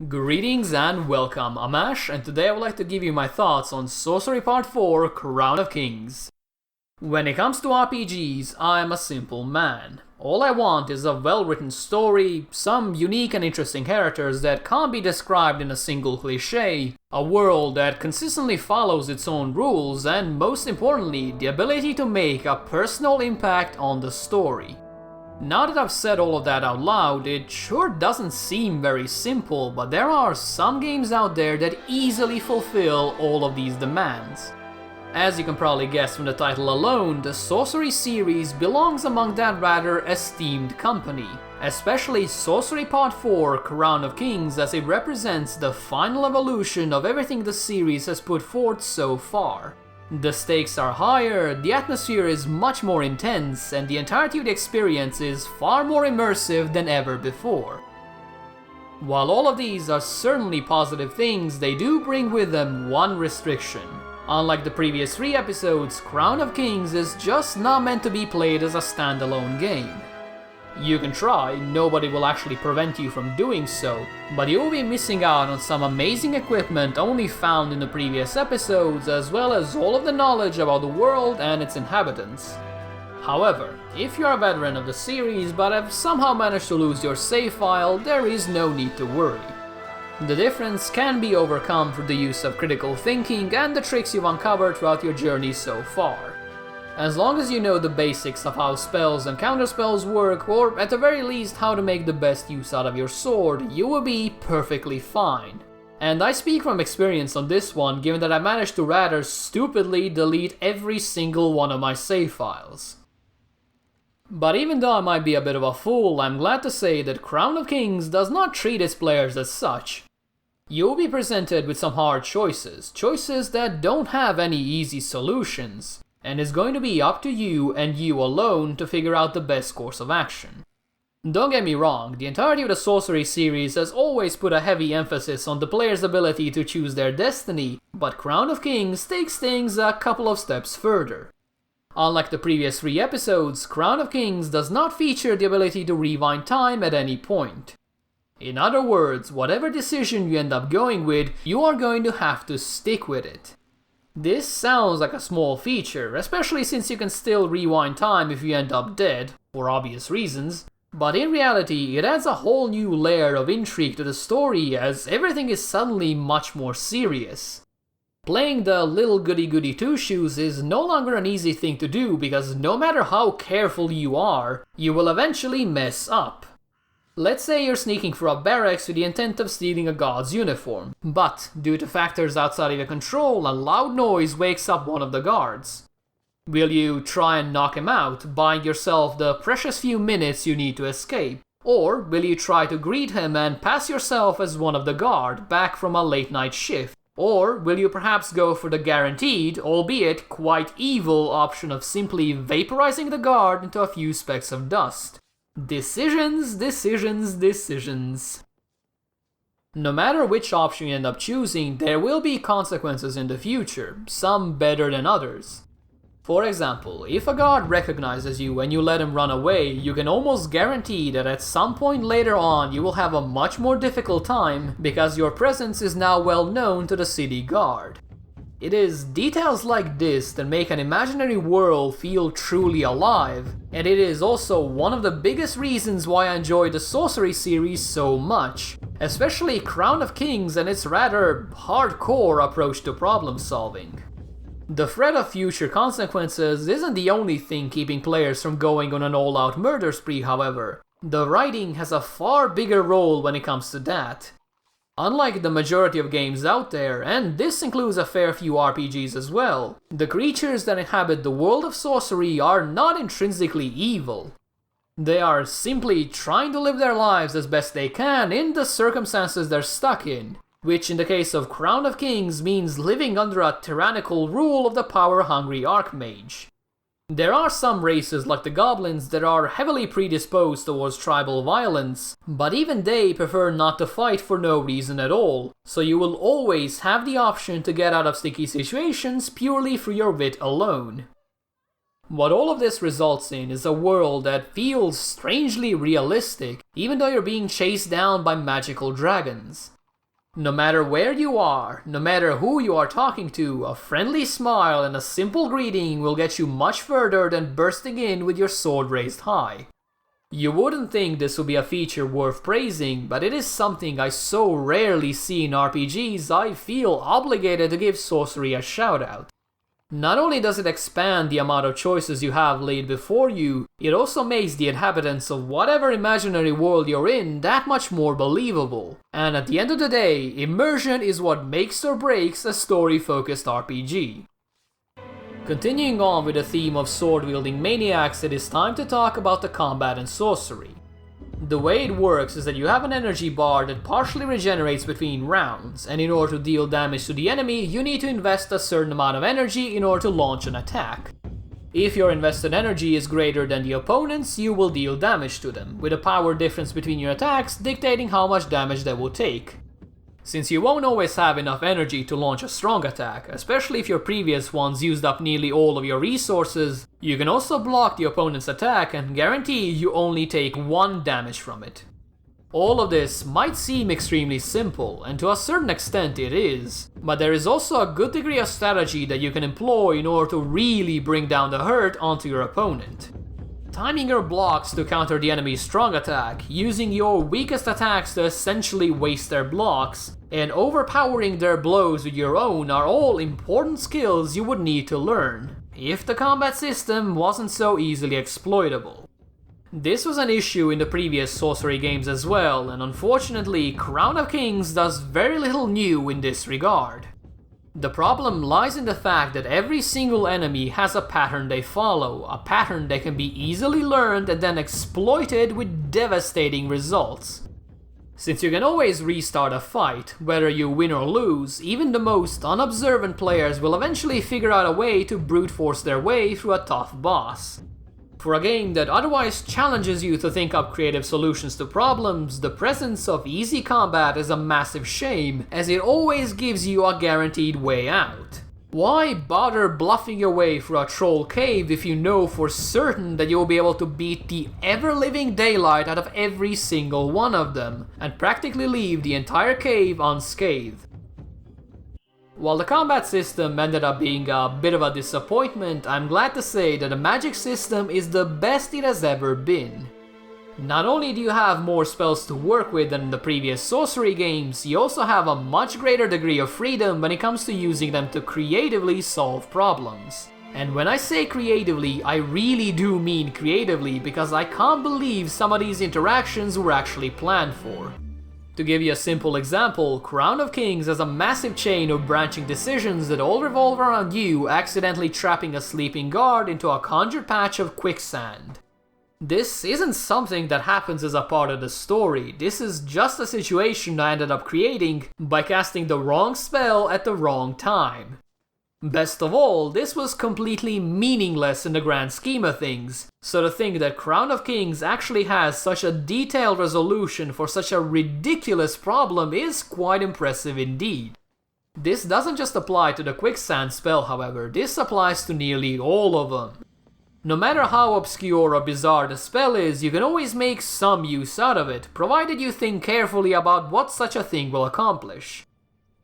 Greetings and welcome, I'm Ash, and today I would like to give you my thoughts on Sorcery Part 4, Crown of Kings. When it comes to RPGs, I'm a simple man. All I want is a well-written story, some unique and interesting characters that can't be described in a single cliché, a world that consistently follows its own rules, and most importantly, the ability to make a personal impact on the story. Now that I've said all of that out loud, it sure doesn't seem very simple, but there are some games out there that easily fulfill all of these demands. As you can probably guess from the title alone, the Sorcery series belongs among that rather esteemed company, especially Sorcery Part 4, Crown of Kings, as it represents the final evolution of everything the series has put forth so far. The stakes are higher, the atmosphere is much more intense, and the entirety of the experience is far more immersive than ever before. While all of these are certainly positive things, they do bring with them one restriction. Unlike the previous 3 episodes, Crown of Kings is just not meant to be played as a standalone game. You can try, nobody will actually prevent you from doing so, but you will be missing out on some amazing equipment only found in the previous episodes, as well as all of the knowledge about the world and its inhabitants. However, if you are a veteran of the series but have somehow managed to lose your save file, there is no need to worry. The difference can be overcome through the use of critical thinking and the tricks you've uncovered throughout your journey so far. As long as you know the basics of how spells and counterspells work, or at the very least how to make the best use out of your sword, you will be perfectly fine. And I speak from experience on this one, given that I managed to rather stupidly delete every single one of my save files. But even though I might be a bit of a fool, I'm glad to say that Crown of Kings does not treat its players as such. You will be presented with some hard choices that don't have any easy solutions, and it's going to be up to you and you alone to figure out the best course of action. Don't get me wrong, the entirety of the Sorcery series has always put a heavy emphasis on the player's ability to choose their destiny, but Crown of Kings takes things a couple of steps further. Unlike the previous 3 episodes, Crown of Kings does not feature the ability to rewind time at any point. In other words, whatever decision you end up going with, you are going to have to stick with it. This sounds like a small feature, especially since you can still rewind time if you end up dead, for obvious reasons, but in reality it adds a whole new layer of intrigue to the story as everything is suddenly much more serious. Playing the little goody-goody two-shoes is no longer an easy thing to do because no matter how careful you are, you will eventually mess up. Let's say you're sneaking through a barracks with the intent of stealing a god's uniform, but due to factors outside of your control, a loud noise wakes up one of the guards. Will you try and knock him out, buying yourself the precious few minutes you need to escape? Or will you try to greet him and pass yourself as one of the guard, back from a late night shift? Or will you perhaps go for the guaranteed, albeit quite evil option of simply vaporizing the guard into a few specks of dust? Decisions, decisions, decisions. No matter which option you end up choosing, there will be consequences in the future, some better than others. For example, if a guard recognizes you and you let him run away, you can almost guarantee that at some point later on you will have a much more difficult time because your presence is now well known to the city guard. It is details like this that make an imaginary world feel truly alive, and it is also one of the biggest reasons why I enjoy the Sorcery series so much, especially Crown of Kings and its rather hardcore approach to problem solving. The threat of future consequences isn't the only thing keeping players from going on an all-out murder spree, however. The writing has a far bigger role when it comes to that. Unlike the majority of games out there, and this includes a fair few RPGs as well, the creatures that inhabit the world of sorcery are not intrinsically evil. They are simply trying to live their lives as best they can in the circumstances they're stuck in, which in the case of Crown of Kings means living under a tyrannical rule of the power-hungry Archmage. There are some races like the goblins that are heavily predisposed towards tribal violence, but even they prefer not to fight for no reason at all, so you will always have the option to get out of sticky situations purely through your wit alone. What all of this results in is a world that feels strangely realistic, even though you're being chased down by magical dragons. No matter where you are, no matter who you are talking to, a friendly smile and a simple greeting will get you much further than bursting in with your sword raised high. You wouldn't think this would be a feature worth praising, but it is something I so rarely see in RPGs I feel obligated to give Sorcery a shout out. Not only does it expand the amount of choices you have laid before you, it also makes the inhabitants of whatever imaginary world you're in that much more believable. And at the end of the day, immersion is what makes or breaks a story-focused RPG. Continuing on with the theme of sword-wielding maniacs, it is time to talk about the combat in Sorcery. The way it works is that you have an energy bar that partially regenerates between rounds, and in order to deal damage to the enemy, you need to invest a certain amount of energy in order to launch an attack. If your invested energy is greater than the opponent's, you will deal damage to them, with a power difference between your attacks dictating how much damage they will take. Since you won't always have enough energy to launch a strong attack, especially if your previous ones used up nearly all of your resources, you can also block the opponent's attack and guarantee you only take 1 damage from it. All of this might seem extremely simple, and to a certain extent it is, but there is also a good degree of strategy that you can employ in order to really bring down the hurt onto your opponent. Timing your blocks to counter the enemy's strong attack, using your weakest attacks to essentially waste their blocks, and overpowering their blows with your own are all important skills you would need to learn, if the combat system wasn't so easily exploitable. This was an issue in the previous Sorcery games as well, and unfortunately Crown of Kings does very little new in this regard. The problem lies in the fact that every single enemy has a pattern they follow, a pattern that can be easily learned and then exploited with devastating results. Since you can always restart a fight, whether you win or lose, even the most unobservant players will eventually figure out a way to brute force their way through a tough boss. For a game that otherwise challenges you to think up creative solutions to problems, the presence of easy combat is a massive shame, as it always gives you a guaranteed way out. Why bother bluffing your way through a troll cave if you know for certain that you'll be able to beat the ever-living daylight out of every single one of them, and practically leave the entire cave unscathed? While the combat system ended up being a bit of a disappointment, I'm glad to say that the magic system is the best it has ever been. Not only do you have more spells to work with than in the previous Sorcery games, you also have a much greater degree of freedom when it comes to using them to creatively solve problems. And when I say creatively, I really do mean creatively, because I can't believe some of these interactions were actually planned for. To give you a simple example, Crown of Kings has a massive chain of branching decisions that all revolve around you accidentally trapping a sleeping guard into a conjured patch of quicksand. This isn't something that happens as a part of the story, this is just a situation I ended up creating by casting the wrong spell at the wrong time. Best of all, this was completely meaningless in the grand scheme of things, so to think that Crown of Kings actually has such a detailed resolution for such a ridiculous problem is quite impressive indeed. This doesn't just apply to the quicksand spell, however, this applies to nearly all of them. No matter how obscure or bizarre the spell is, you can always make some use out of it, provided you think carefully about what such a thing will accomplish.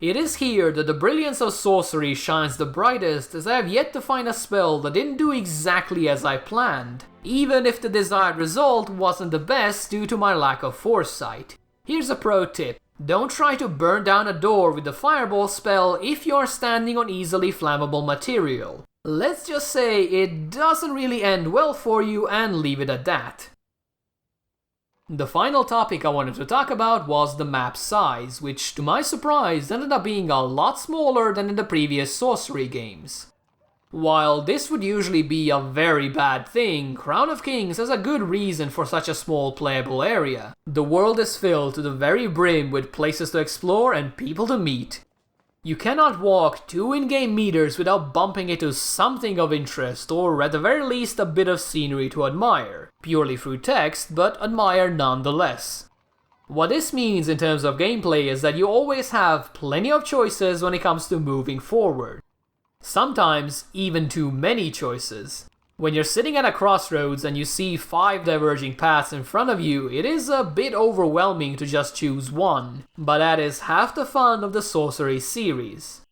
It is here that the brilliance of Sorcery shines the brightest, as I have yet to find a spell that didn't do exactly as I planned, even if the desired result wasn't the best due to my lack of foresight. Here's a pro tip: don't try to burn down a door with the fireball spell if you're standing on easily flammable material. Let's just say it doesn't really end well for you, and leave it at that. The final topic I wanted to talk about was the map size, which to my surprise ended up being a lot smaller than in the previous Sorcery games. While this would usually be a very bad thing, Crown of Kings has a good reason for such a small playable area. The world is filled to the very brim with places to explore and people to meet. You cannot walk 2 in-game meters without bumping into something of interest, or at the very least a bit of scenery to admire, purely through text, but admire nonetheless. What this means in terms of gameplay is that you always have plenty of choices when it comes to moving forward. Sometimes even too many choices. When you're sitting at a crossroads and you see 5 diverging paths in front of you, it is a bit overwhelming to just choose one, but that is half the fun of the Sorcery series.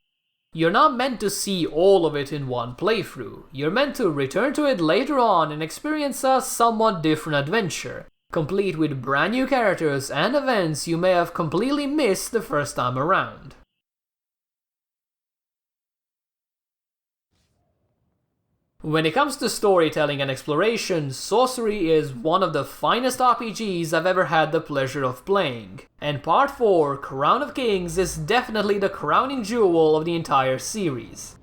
You're not meant to see all of it in one playthrough, you're meant to return to it later on and experience a somewhat different adventure, complete with brand new characters and events you may have completely missed the first time around. When it comes to storytelling and exploration, Sorcery is one of the finest RPGs I've ever had the pleasure of playing, and Part 4, Crown of Kings, is definitely the crowning jewel of the entire series.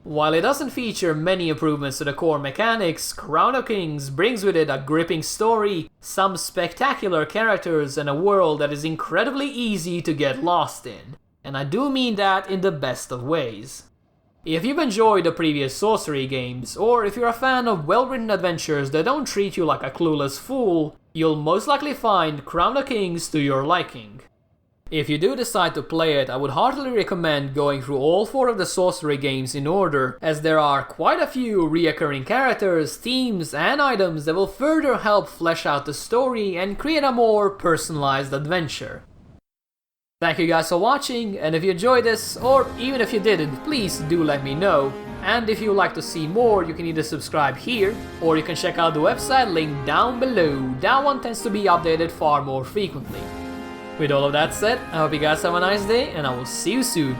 While it doesn't feature many improvements to the core mechanics, Crown of Kings brings with it a gripping story, some spectacular characters, and a world that is incredibly easy to get lost in. And I do mean that in the best of ways. If you've enjoyed the previous Sorcery games, or if you're a fan of well-written adventures that don't treat you like a clueless fool, you'll most likely find Crown of Kings to your liking. If you do decide to play it, I would heartily recommend going through all 4 of the Sorcery games in order, as there are quite a few reoccurring characters, themes, and items that will further help flesh out the story and create a more personalized adventure. Thank you guys for watching, and if you enjoyed this, or even if you didn't, please do let me know. And if you'd like to see more, you can either subscribe here, or you can check out the website linked down below. That one tends to be updated far more frequently. With all of that said, I hope you guys have a nice day, and I will see you soon.